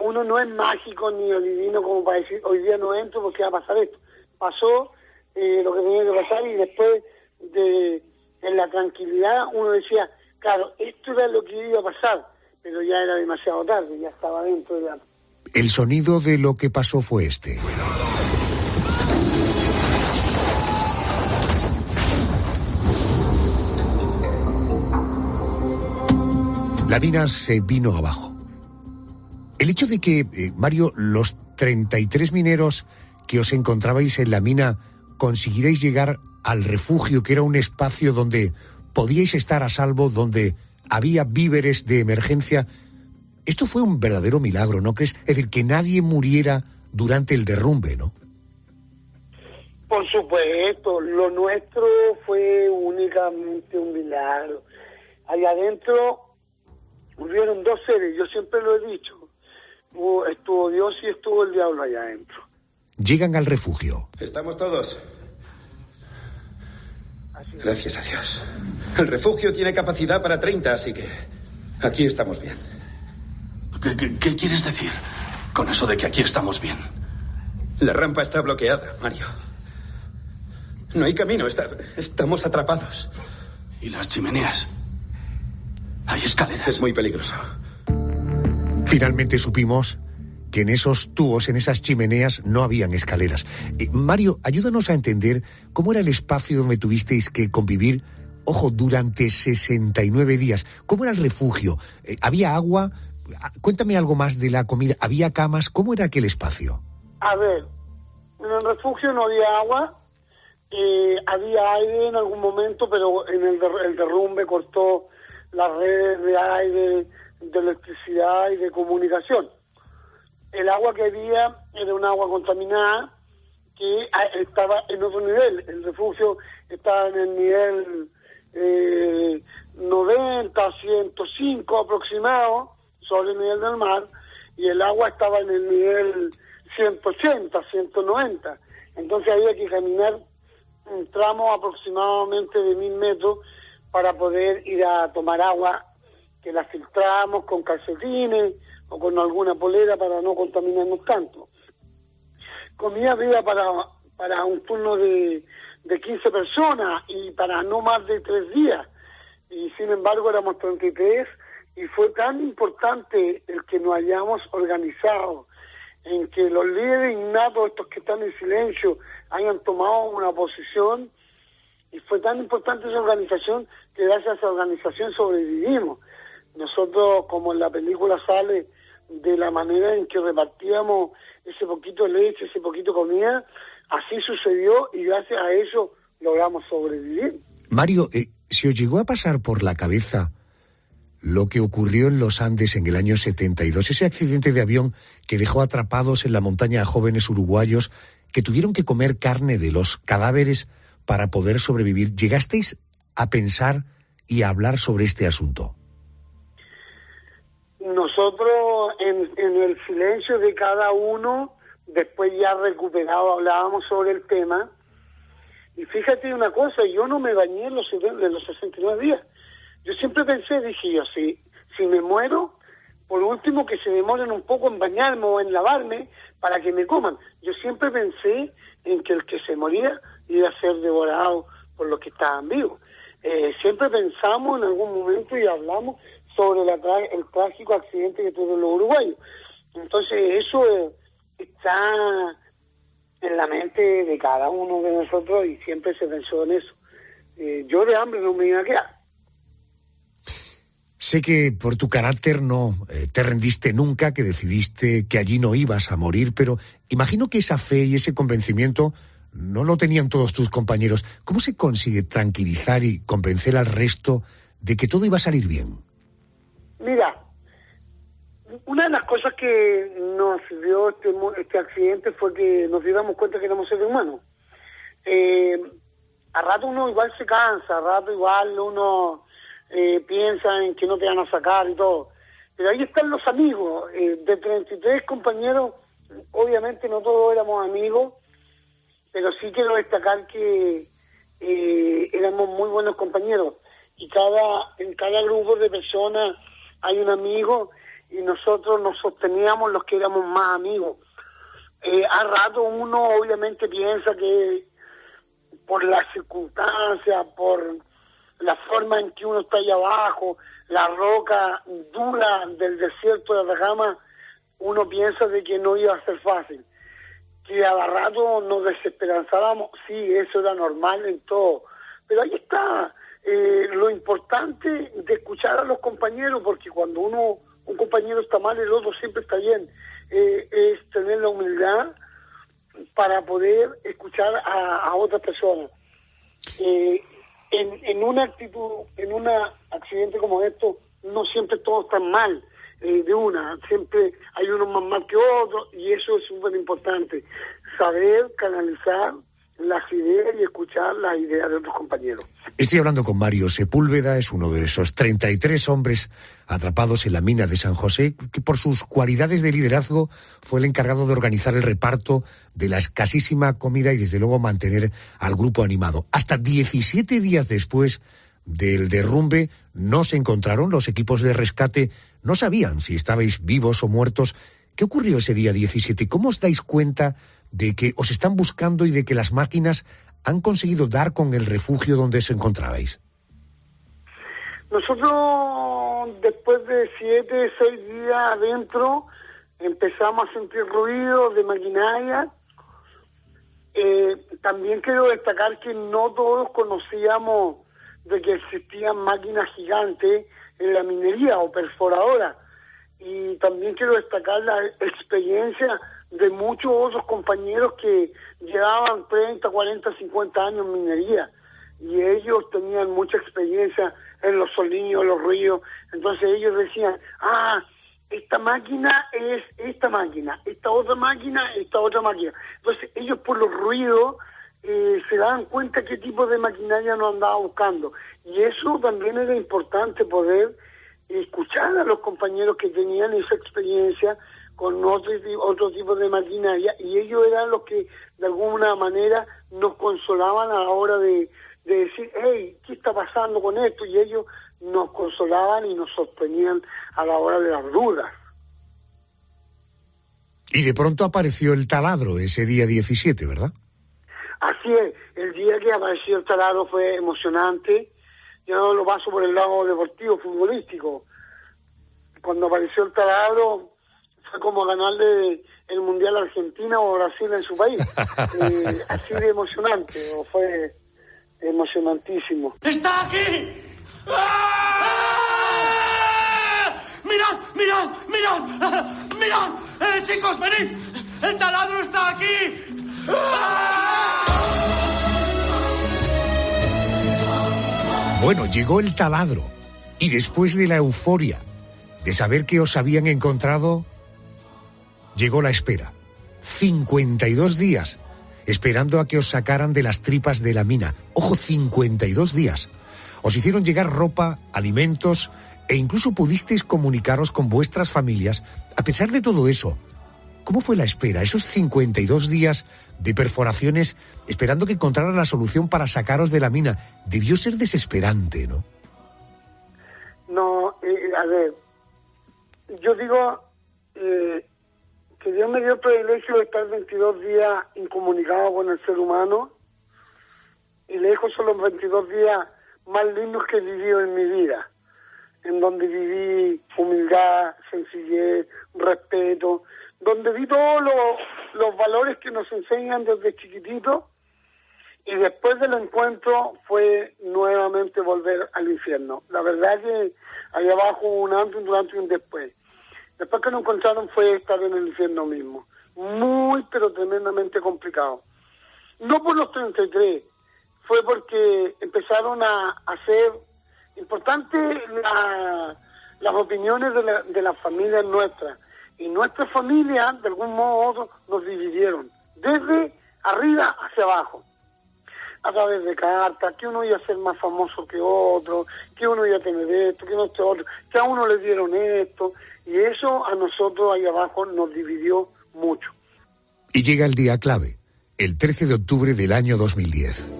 uno no es mágico ni adivino como para decir, hoy día no entro porque va a pasar esto. Pasó lo que tenía que pasar y después en la tranquilidad uno decía, claro, esto era lo que iba a pasar, pero ya era demasiado tarde, ya estaba dentro de la... El sonido de lo que pasó fue este. La mina se vino abajo. El hecho de que, Mario, los 33 mineros que os encontrabais en la mina consiguierais llegar al refugio, que era un espacio donde podíais estar a salvo, donde había víveres de emergencia, esto fue un verdadero milagro, ¿no crees? Es decir, que nadie muriera durante el derrumbe, ¿no? Por supuesto, lo nuestro fue únicamente un milagro. Allá adentro hubieron dos seres, yo siempre lo he dicho. Estuvo Dios y estuvo el diablo allá adentro. Llegan al refugio. ¿Estamos todos? Gracias a Dios. El refugio tiene capacidad para 30, así que aquí estamos bien. ¿Qué quieres decir con eso de que aquí estamos bien? La rampa está bloqueada, Mario. No hay camino, estamos atrapados. ¿Y las chimeneas? Hay escaleras. Es muy peligroso. Finalmente supimos que en esos tubos, en esas chimeneas, no habían escaleras. Mario, ayúdanos a entender cómo era el espacio donde tuvisteis que convivir, ojo, durante 69 días. ¿Cómo era el refugio? ¿Había agua? Cuéntame algo más de la comida. ¿Había camas? ¿Cómo era aquel espacio? A ver, en el refugio no había agua, había aire en algún momento, pero en el derrumbe cortó las redes de aire, de electricidad y de comunicación. El agua que había era un agua contaminada que estaba en otro nivel. El refugio estaba en el nivel 90, 105 aproximado sobre el nivel del mar, y el agua estaba en el nivel 180, 190. Entonces había que caminar un tramo aproximadamente de 1000 metros para poder ir a tomar agua, que la filtramos con calcetines o con alguna polera para no contaminarnos tanto. Comida había para para un turno de 15 personas y para no más de 3 días. Y sin embargo éramos 33 y fue tan importante el que nos hayamos organizado, en que los líderes innatos, estos que están en silencio, hayan tomado una posición, y fue tan importante esa organización que gracias a esa organización sobrevivimos. Nosotros, como en la película sale, de la manera en que repartíamos ese poquito de leche, ese poquito de comida, así sucedió y gracias a eso logramos sobrevivir. Mario, ¿se os llegó a pasar por la cabeza lo que ocurrió en los Andes en el año 72? Ese accidente de avión que dejó atrapados en la montaña a jóvenes uruguayos que tuvieron que comer carne de los cadáveres para poder sobrevivir. ¿Llegasteis a pensar y a hablar sobre este asunto? Nosotros, en el silencio de cada uno, después ya recuperado, hablábamos sobre el tema. Y fíjate una cosa, yo no me bañé en los 69 días. Yo siempre pensé, dije yo, si me muero, por último que se demoren un poco en bañarme o en lavarme para que me coman. Yo siempre pensé en que el que se moría iba a ser devorado por los que estaban vivos. Siempre pensamos en algún momento y hablamos sobre el trágico accidente que tuvieron los uruguayos. Entonces eso está en la mente de cada uno de nosotros y siempre se pensó en eso. Yo de hambre no me iba a quedar. Sé que por tu carácter no te rendiste nunca, que decidiste que allí no ibas a morir, pero imagino que esa fe y ese convencimiento no lo tenían todos tus compañeros. ¿Cómo se consigue tranquilizar y convencer al resto de que todo iba a salir bien? Mira, una de las cosas que nos dio este accidente fue que nos dimos cuenta que éramos seres humanos. A rato uno igual se cansa, a rato igual uno piensa en que no te van a sacar y todo. Pero ahí están los amigos. De 33 compañeros, obviamente no todos éramos amigos, pero sí quiero destacar que éramos muy buenos compañeros. Y en cada grupo de personas hay un amigo y nosotros nos sosteníamos los que éramos más amigos. A rato uno obviamente piensa que por las circunstancias, por la forma en que uno está allá abajo, la roca dura del desierto de Atacama, uno piensa de que no iba a ser fácil. Que a rato nos desesperanzábamos, sí, eso era normal en todo. Pero ahí está lo importante de escuchar a los compañeros, porque cuando un compañero está mal, el otro siempre está bien. Es tener la humildad para poder escuchar a otras personas. En una accidente como esto, no siempre todos están mal siempre hay uno más mal que otro, y eso es súper importante, saber canalizar las ideas y escuchar las ideas de otros compañeros. Estoy hablando con Mario Sepúlveda, es uno de esos 33 hombres atrapados en la mina de San José, que por sus cualidades de liderazgo fue el encargado de organizar el reparto de la escasísima comida y desde luego mantener al grupo animado. Hasta 17 días después del derrumbe no se encontraron, los equipos de rescate no sabían si estabais vivos o muertos. ¿Qué ocurrió ese día 17? ¿Cómo os dais cuenta de que os están buscando y de que las máquinas han conseguido dar con el refugio donde os encontrabais? Nosotros, después de 7, 6 días adentro, empezamos a sentir ruido de maquinaria. También quiero destacar que no todos conocíamos de que existían máquinas gigantes en la minería o perforadoras. Y también quiero destacar la experiencia de muchos otros compañeros que llevaban 30, 40, 50 años en minería, y ellos tenían mucha experiencia en los sonidos, los ruidos. Entonces ellos decían, esta máquina es esta máquina, esta otra máquina, esta otra máquina. Entonces ellos por los ruidos se daban cuenta qué tipo de maquinaria nos andaba buscando, y eso también era importante, poder escuchar a los compañeros que tenían esa experiencia con otro tipo de maquinaria, y ellos eran los que de alguna manera nos consolaban a la hora de decir, hey, ¿qué está pasando con esto? Y ellos nos consolaban y nos sostenían a la hora de las dudas. Y de pronto apareció el taladro ese día 17, ¿verdad? así es, el día que apareció el taladro fue emocionante. Yo lo paso por el lado deportivo, futbolístico. Cuando apareció el taladro fue como ganarle el Mundial a Argentina o Brasil en su país. Así de emocionante, fue emocionantísimo. ¡Está aquí! ¡Ah! ¡Mirad, mirad, mirad! ¡Mirad! ¡Chicos, venid! ¡El taladro está aquí! Bueno, llegó el taladro y después de la euforia de saber que os habían encontrado, llegó la espera. 52 días esperando a que os sacaran de las tripas de la mina. Ojo, 52 días. Os hicieron llegar ropa, alimentos e incluso pudisteis comunicaros con vuestras familias. A pesar de todo eso, ¿cómo fue la espera? Esos 52 días de perforaciones esperando que encontraran la solución para sacaros de la mina. Debió ser desesperante, ¿no? No, a ver, yo digo que Dios me dio el privilegio de estar 22 días incomunicado con el ser humano, y lejos son los 22 días más lindos que he vivido en mi vida, en donde viví humildad, sencillez, respeto, donde vi todos los valores que nos enseñan desde chiquititos, y después del encuentro fue nuevamente volver al infierno. La verdad que allá abajo un antes, un durante y un después. Después que nos encontraron fue estar en el infierno mismo. Muy, pero tremendamente complicado. No por los 33, fue porque empezaron a hacer importantes las opiniones de las familias nuestras. Y nuestras familias, de algún modo u otro, nos dividieron. Desde arriba hacia abajo. A través de cartas, que uno iba a ser más famoso que otro, que uno iba a tener esto, que no este otro, que a uno le dieron esto. Y eso a nosotros ahí abajo nos dividió mucho. Y llega el día clave, el 13 de octubre del año 2010.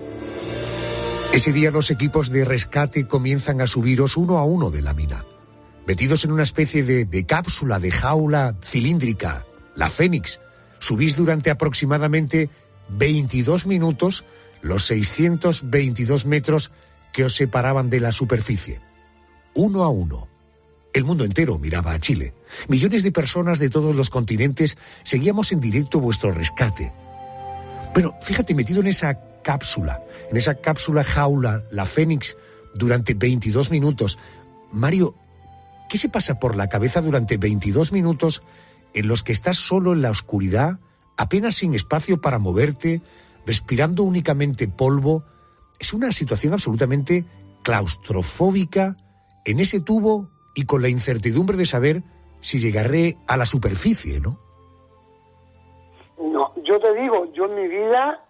Ese día los equipos de rescate comienzan a subiros uno a uno de la mina. Metidos en una especie de cápsula, de jaula cilíndrica, la Fénix, subís durante aproximadamente 22 minutos los 622 metros que os separaban de la superficie. Uno a uno. El mundo entero miraba a Chile. Millones de personas de todos los continentes seguíamos en directo vuestro rescate. Pero fíjate, metido en esa cápsula jaula, la Fénix, durante 22 minutos. Mario, ¿qué se pasa por la cabeza durante 22 minutos en los que estás solo en la oscuridad, apenas sin espacio para moverte, respirando únicamente polvo? Es una situación absolutamente claustrofóbica en ese tubo y con la incertidumbre de saber si llegaré a la superficie, ¿no? No, yo te digo, yo en mi vida,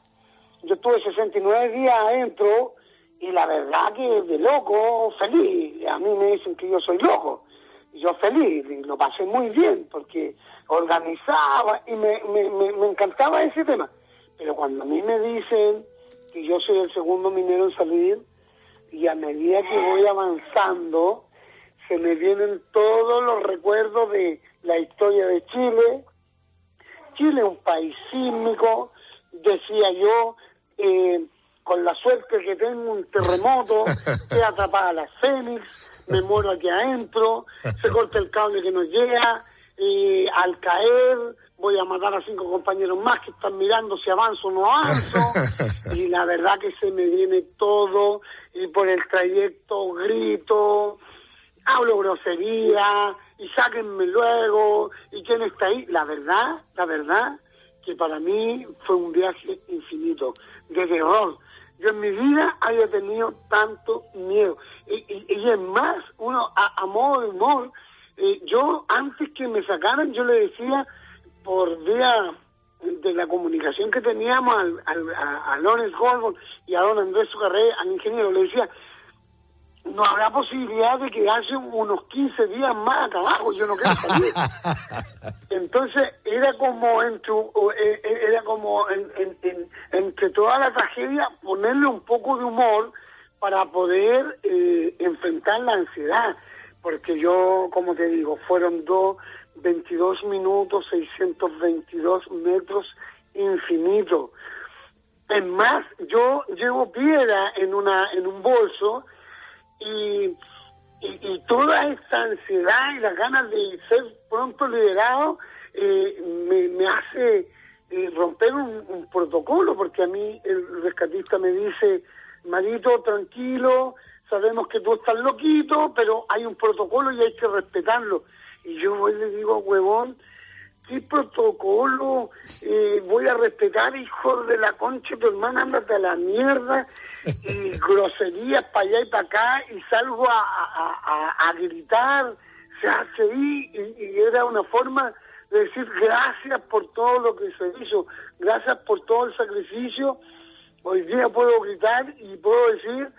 yo estuve 69 días adentro y la verdad que de loco, feliz. A mí me dicen que yo soy loco. Yo feliz, y lo pasé muy bien porque organizaba y me encantaba ese tema. Pero cuando a mí me dicen que yo soy el segundo minero en salir, y a medida que voy avanzando, se me vienen todos los recuerdos de la historia de Chile. Chile es un país sísmico, decía yo, con la suerte que tengo un terremoto, se atrapada la Fénix, me muero aquí adentro, se corta el cable que nos llega, y al caer voy a matar a 5 compañeros más que están mirando si avanzo o no avanzo, y la verdad que se me viene todo, y por el trayecto grito, hablo grosería, y sáquenme luego, y quién está ahí. La verdad, que para mí fue un viaje infinito, de terror. Yo en mi vida había tenido tanto miedo. Y es más, uno, a modo de humor, yo antes que me sacaran, yo le decía, por vía de la comunicación que teníamos a Lawrence Goldberg y a don Andrés Sucarré, al ingeniero, le decía, no habrá posibilidad de quedarse unos 15 días más acá abajo, yo no quiero salir. Entonces era como entre toda la tragedia ponerle un poco de humor para poder enfrentar la ansiedad, porque yo, como te digo, fueron 22 minutos, 622 metros, infinito. Es más, yo llevo piedra en un bolso y toda esta ansiedad y las ganas de ser pronto liberado me hace romper un protocolo, porque a mí el rescatista me dice: Marito, tranquilo, sabemos que tú estás loquito, pero hay un protocolo y hay que respetarlo. Y yo voy y le digo: huevón, ¿qué protocolo voy a respetar, hijo de la concha de tu hermana? Ándate a la mierda. Y groserías para allá y para acá, y salgo a gritar, se hace ahí, y era una forma de decir gracias por todo lo que se hizo, gracias por todo el sacrificio. Hoy día puedo gritar y puedo decir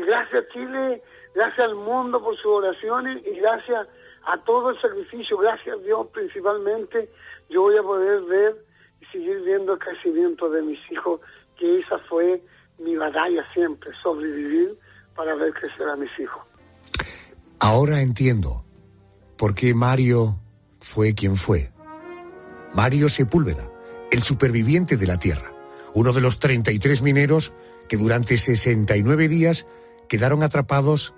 gracias Chile, gracias al mundo por sus oraciones y gracias a todo el sacrificio, gracias a Dios principalmente, yo voy a poder ver y seguir viendo el crecimiento de mis hijos, que esa fue mi batalla siempre, sobrevivir para ver crecer a mis hijos. Ahora entiendo por qué Mario fue quien fue. Mario Sepúlveda, el superviviente de la Tierra, uno de los 33 mineros que durante 69 días quedaron atrapados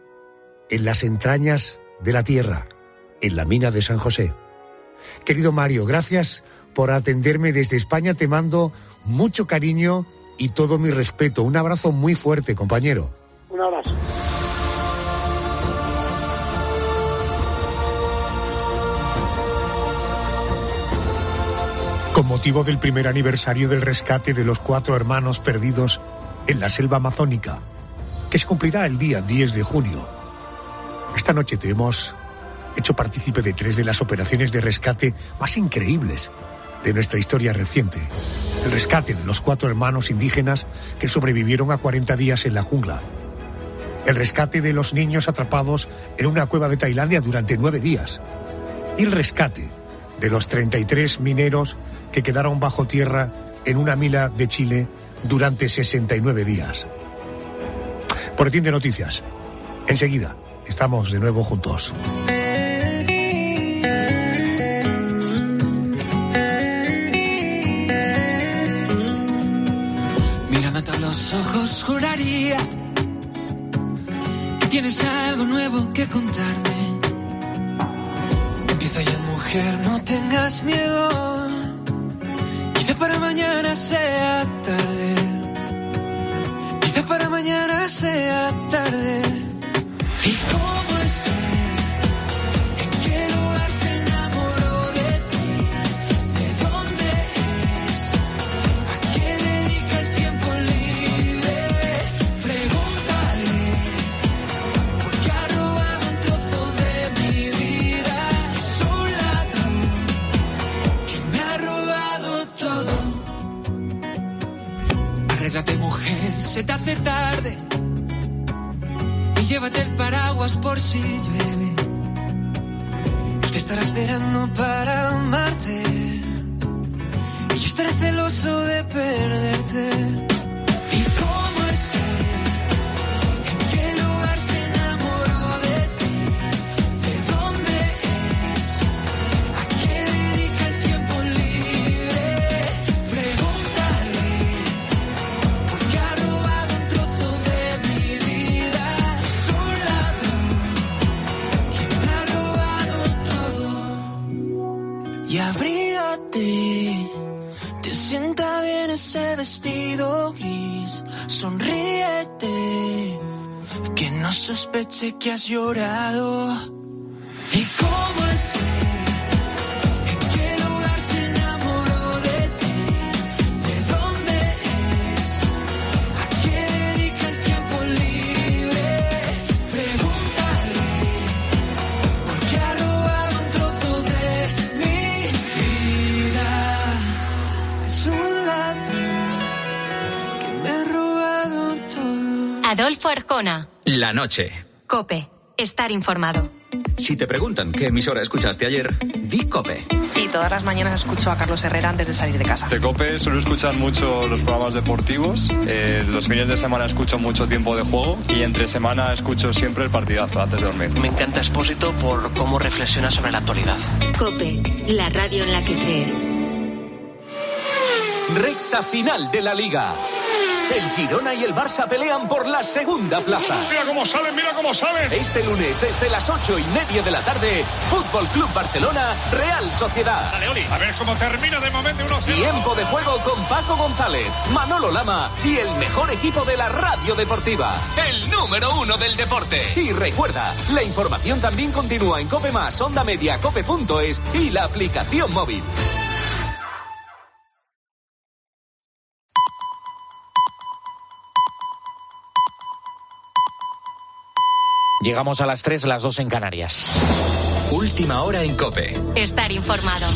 en las entrañas de la Tierra, en la mina de San José. Querido Mario, gracias por atenderme desde España, te mando mucho cariño y todo mi respeto. Un abrazo muy fuerte, compañero. Un abrazo. Con motivo del primer aniversario del rescate de los 4 hermanos perdidos en la selva amazónica, que se cumplirá el día 10 de junio, esta noche te hemos hecho partícipe de 3 de las operaciones de rescate más increíbles de nuestra historia reciente. El rescate de los 4 hermanos indígenas que sobrevivieron a 40 días en la jungla. El rescate de los niños atrapados en una cueva de Tailandia durante 9 días. Y el rescate de los 33 mineros que quedaron bajo tierra en una mina de Chile durante 69 días. Boletín de noticias. Enseguida, estamos de nuevo juntos. Mirándote a los ojos juraría que tienes algo nuevo que contarme. Empieza ya, mujer, no tengas miedo. Quizá para mañana sea tarde. Quizá para mañana sea tarde. ¿Y cómo es él? ¿En qué lugar se enamoró de ti? ¿De dónde es? ¿A qué dedica el tiempo libre? Pregúntale, porque ha robado un trozo de mi vida. Es un ladrón que me ha robado todo. Arréglate, mujer, se te hace tarde. Y llévate el paraguas por si llueve. Él te estará esperando para amarte. Y yo estaré celoso de perderte. ¿Y cómo es él? ¿En qué lugar se enamoró de ti? ¿De dónde es? ¿A qué dedica el tiempo libre? Pregúntale, porque ha robado un trozo de mi vida. Es un ladrón que me ha robado todo. Y abrígate, te sienta bien ese vestido gris. Sonríete, que no sospeche que has llorado. ¿Y cómo es él? ¿En qué lugar se enamoró de ti? ¿De dónde es? ¿A qué dedica el tiempo libre? Pregúntale, porque ha robado un trozo de mi vida. Es un ladrón que me ha robado todo. Adolfo Arjona. La noche. COPE. Estar informado. Si te preguntan qué emisora escuchaste ayer, di COPE. Sí, todas las mañanas escucho a Carlos Herrera antes de salir de casa. De COPE suelo escuchar mucho los programas deportivos. Los fines de semana escucho mucho Tiempo de Juego y entre semana escucho siempre el partidazo antes de dormir. Me encanta Expósito por cómo reflexiona sobre la actualidad. COPE. La radio en la que crees. Recta final de la Liga. El Girona y el Barça pelean por la segunda plaza. Mira cómo salen, mira cómo salen. Este lunes, desde las 8:30 de la tarde, Fútbol Club Barcelona, Real Sociedad. Dale, Oli. A ver cómo termina de momento 1-0. Tiempo de juego con Paco González, Manolo Lama y el mejor equipo de la radio deportiva. El número 1 del deporte. Y recuerda, la información también continúa en COPE+, Onda Media, cope.es y la aplicación móvil. Llegamos a las 3, las 2 en Canarias. Última hora en COPE. Estar informado.